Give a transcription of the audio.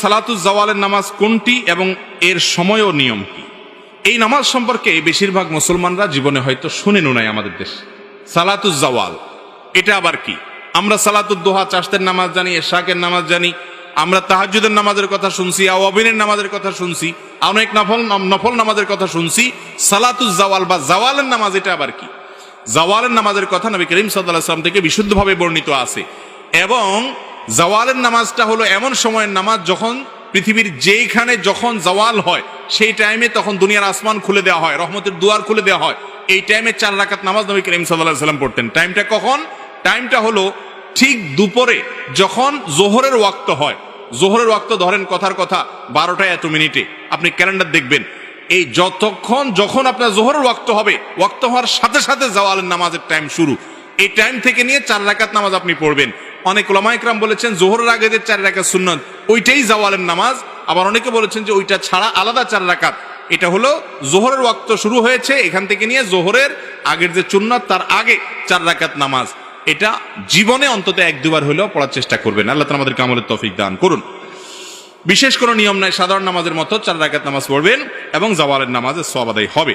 সালাতুজ জাওয়ালের নামাজ কোনটি এবং এর সময় ও নিয়ম কি? এই নামাজ সম্পর্কে বেশিরভাগ মুসলমানরা জীবনে হয়তো শুনেনও নাই আমাদের দেশে। সালাতুজ জাওয়াল এটা আবার কি? আমরা সালাতুদ দোহা চাষতের নামাজ জানি, এশাকের নামাজ জানি, আমরা তাহাজ্জুদের নামাজের কথা শুনছি, আওয়াবিনের নামাজের কথা শুনছি, অনেক নফল নামাজের কথা শুনছি। সালাতুজ জাওয়াল বা জাওয়ালের নামাজ এটা আবার কি? জাওয়ালের নামাজের কথা নবী করিম সাল্লাল্লাহু আলাইহি ওয়াসাল্লাম থেকে বিশুদ্ধভাবে বর্ণিত আছে। এবং জাওয়ালের নামাজটা হলো এমন সময়ের নামাজ যখন পৃথিবীর যেইখানে যখন জাওয়াল হয় সেই টাইমে তখন দুনিয়ার আসমান খুলে দেওয়া হয়, রহমতের দুয়ার খুলে দেওয়া হয়। এই টাইমে 4 রাকাত নামাজ নবী করিম সাল্লাল্লাহু আলাইহি ওয়াসাল্লাম পড়তেন। টাইমটা কখন? টাইমটা হলো ঠিক দুপুরে যখন জোহরের ওয়াক্ত হয়। জোহরের ওয়াক্ত ধরেন কথার কথা 12টা এত মিনিটে, আপনি ক্যালেন্ডার দেখবেন এই যখন আপনার জোহরের ওয়াক্ত হবে, ওয়াক্ত হওয়ার সাথে সাথে জাওয়ালের নামাজের টাইম শুরু। এই টাইম থেকে নিয়ে 4 রাকাত নামাজ আপনি পড়বেন। অনেক উলামা ইকরাম বলেছেন জোহরের আগে যে 4 রাকাত সুন্নত ওইটাই জাওয়ালের নামাজ। আবার অনেকে বলেছেন যে ওইটা ছাড়া আলাদা 4 রাকাত। এটা হলো জোহরের ওয়াক্ত শুরু হয়েছে এখান থেকে নিয়ে জোহরের আগের যে সুন্নত তার আগে 4 রাকাত নামাজ। এটা জীবনে অন্তত 1-2 বার হলেও পড়ার চেষ্টা করবেন। আল্লাহ তাআলা আমাদেরকে আমলের তৌফিক দান করুন। বিশেষ কোনো নিয়ম নাই, সাধারণ নামাজের মতো 4 রাকাত নামাজ পড়বেন এবং জাওয়ালের নামাজের সওয়াব আদায় হবে।